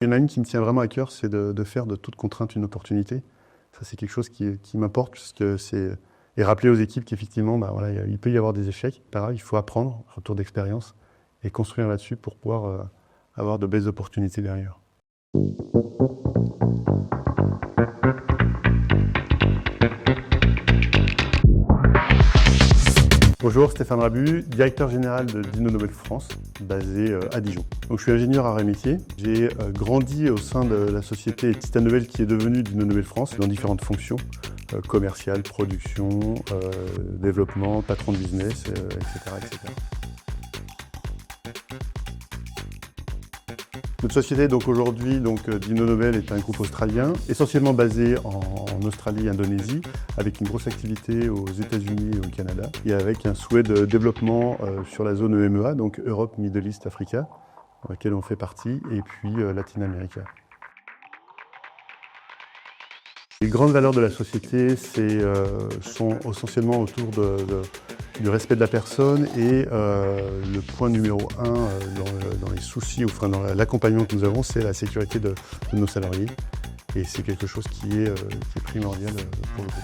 Il y en a une qui me tient vraiment à cœur, c'est de faire de toute contrainte une opportunité. Ça, c'est quelque chose qui m'importe, puisque c'est... Et rappeler aux équipes qu'effectivement, voilà, il peut y avoir des échecs. Pas grave, il faut apprendre, retour d'expérience, et construire là-dessus pour pouvoir avoir de belles opportunités derrière. Bonjour, Stéphane Rabu, directeur général de Dyno Nobel France, basé à Dijon. Donc, je suis ingénieur arts et métiers. J'ai grandi au sein de la société Titan Nobel qui est devenue Dyno Nobel France dans différentes fonctions, commerciales, production, développement, patron de business, etc., etc. Notre société, donc aujourd'hui, Dyno Nobel est un groupe australien, essentiellement basé en Australie et Indonésie, avec une grosse activité aux États-Unis et au Canada, et avec un souhait de développement sur la zone EMEA, donc Europe, Middle East, Africa, dans laquelle on fait partie, et puis Latine-Amérique. Les grandes valeurs de la société sont essentiellement autour du respect de la personne et le point numéro 1 dans les soucis, enfin dans l'accompagnement que nous avons, c'est la sécurité de nos salariés. Et c'est quelque chose qui est primordial pour le groupe.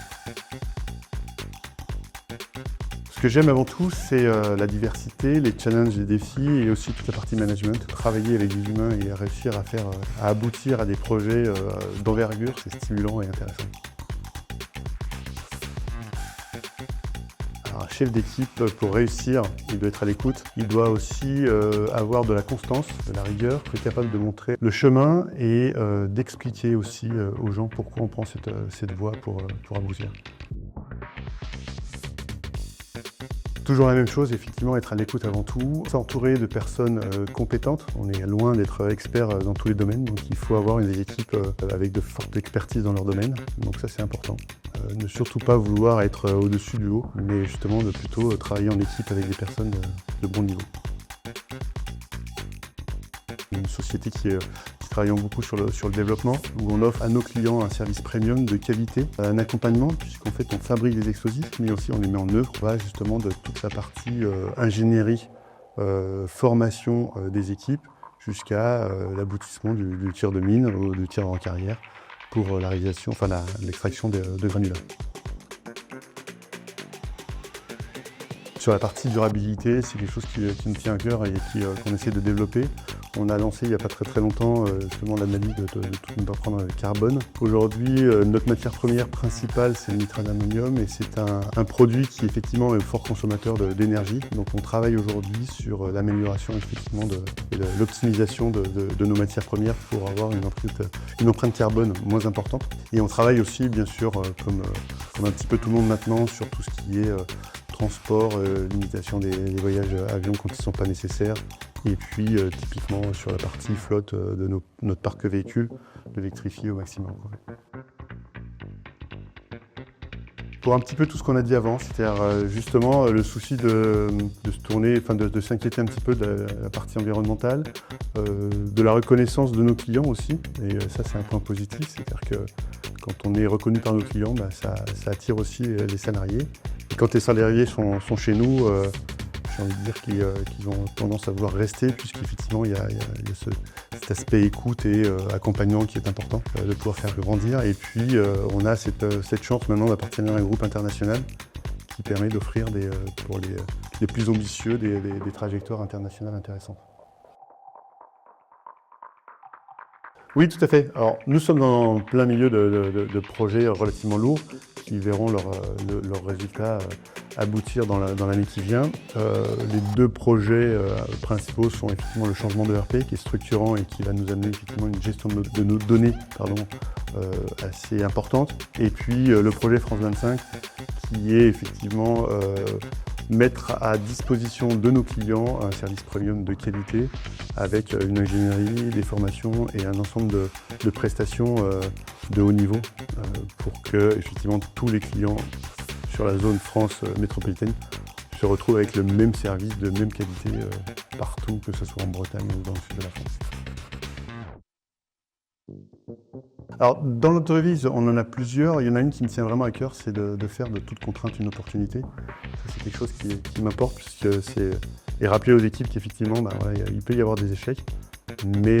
Ce que j'aime avant tout, c'est la diversité, les challenges, les défis et aussi toute la partie management. Travailler avec des humains et réussir à aboutir à des projets d'envergure, c'est stimulant et intéressant. Alors, un chef d'équipe, pour réussir, il doit être à l'écoute. Il doit aussi avoir de la constance, de la rigueur, être capable de montrer le chemin et d'expliquer aussi aux gens pourquoi on prend cette voie pour aboutir. Toujours la même chose, effectivement, être à l'écoute avant tout, s'entourer de personnes compétentes. On est loin d'être expert dans tous les domaines, donc il faut avoir des équipes avec de fortes expertises dans leur domaine. Donc ça, c'est important. Ne surtout pas vouloir être au-dessus du haut, mais justement de plutôt travailler en équipe avec des personnes de bon niveau. Une société qui travaille beaucoup sur le développement, où on offre à nos clients un service premium de qualité, un accompagnement, puisqu'en fait on fabrique des explosifs, mais aussi on les met en œuvre. On va justement de toute la partie ingénierie, formation des équipes, jusqu'à l'aboutissement du tir de mine ou du tir en carrière pour la réalisation, enfin l'extraction de granulats. Sur la partie durabilité, c'est quelque chose qui me tient à cœur et qu'on essaie de développer. On a lancé il n'y a pas très longtemps justement l'analyse de toute notre empreinte carbone. Aujourd'hui, notre matière première principale, c'est le nitrate d'ammonium et c'est un produit qui effectivement est fort consommateur d'énergie. Donc on travaille aujourd'hui sur l'amélioration effectivement et l'optimisation de nos matières premières pour avoir une empreinte carbone moins importante. Et on travaille aussi bien sûr, comme un petit peu tout le monde maintenant, sur tout ce qui est transport, limitation des voyages avions quand ils ne sont pas nécessaires, et puis typiquement sur la partie flotte de notre parc véhicule, l'électrifier au maximum. Pour un petit peu tout ce qu'on a dit avant, c'est-à-dire justement le souci de se tourner, enfin de s'inquiéter un petit peu de la partie environnementale, de la reconnaissance de nos clients aussi, et ça c'est un point positif, c'est-à-dire que quand on est reconnu par nos clients, ça attire aussi les salariés. Et quand les salariés sont chez nous, j'ai envie de dire qu'ils ont tendance à vouloir rester, puisqu'effectivement il y a cet aspect écoute et accompagnement qui est important, de pouvoir faire grandir. Et puis on a cette chance maintenant d'appartenir à un groupe international qui permet d'offrir pour les plus ambitieux des trajectoires internationales intéressantes. Oui, tout à fait. Alors, nous sommes en plein milieu de projets relativement lourds qui verront leurs résultats aboutir dans l'année qui vient. Les deux projets principaux sont effectivement le changement de ERP qui est structurant et qui va nous amener effectivement une gestion de nos données assez importante. Et puis le projet France 25 qui est effectivement mettre à disposition de nos clients un service premium de qualité avec une ingénierie, des formations et un ensemble de prestations de haut niveau pour que effectivement tous les clients sur la zone France métropolitaine se retrouvent avec le même service de même qualité partout, que ce soit en Bretagne ou dans le sud de la France. Alors, dans notre devise, on en a plusieurs. Il y en a une qui me tient vraiment à cœur, c'est de faire de toute contrainte une opportunité. Ça, c'est quelque chose qui m'importe, puisque c'est... Et rappeler aux équipes qu'effectivement, il peut y avoir des échecs. Mais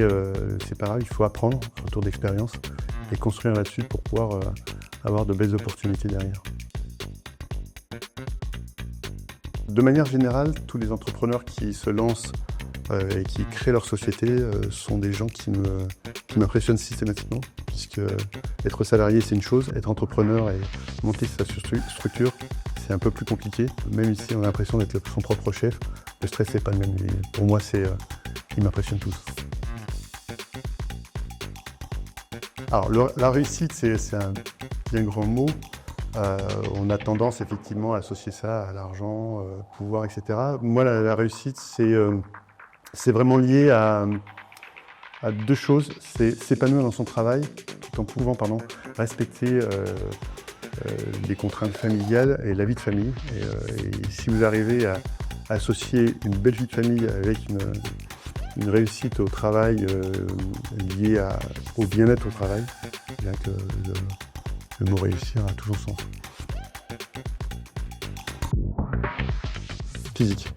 c'est pas grave, il faut apprendre, retour d'expérience, et construire là-dessus pour pouvoir avoir de belles opportunités derrière. De manière générale, tous les entrepreneurs qui se lancent et qui créent leur société sont des gens qui m'impressionnent systématiquement, puisque être salarié c'est une chose, être entrepreneur et monter sa structure c'est un peu plus compliqué. Même ici on a l'impression d'être son propre chef, le stress c'est pas le même. Et pour moi ils m'impressionnent tous. Alors la réussite c'est un bien grand mot. On a tendance effectivement à associer ça à l'argent, pouvoir, etc. Moi la réussite c'est vraiment lié à deux choses. C'est s'épanouir dans son travail tout en pouvant respecter les contraintes familiales et la vie de famille. Et si vous arrivez à associer une belle vie de famille avec une réussite au travail liée au bien-être au travail, bien que le mot réussir a toujours sens. Physique.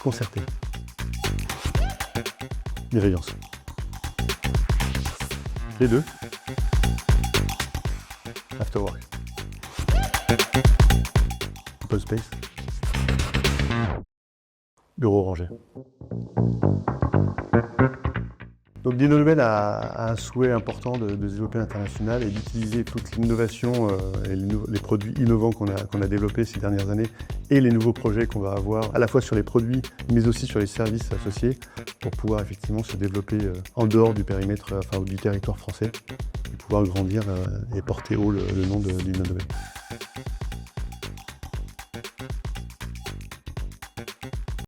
Concerté. Bienveillance. Les deux. After work. Open space. Bureau rangé. Donc Dinolumel a un souhait important de se développer à l'international et d'utiliser toute l'innovation et les produits innovants qu'on a développés ces dernières années et les nouveaux projets qu'on va avoir à la fois sur les produits mais aussi sur les services associés pour pouvoir effectivement se développer en dehors du périmètre, du territoire français et pouvoir grandir et porter haut le nom de Dinolumel.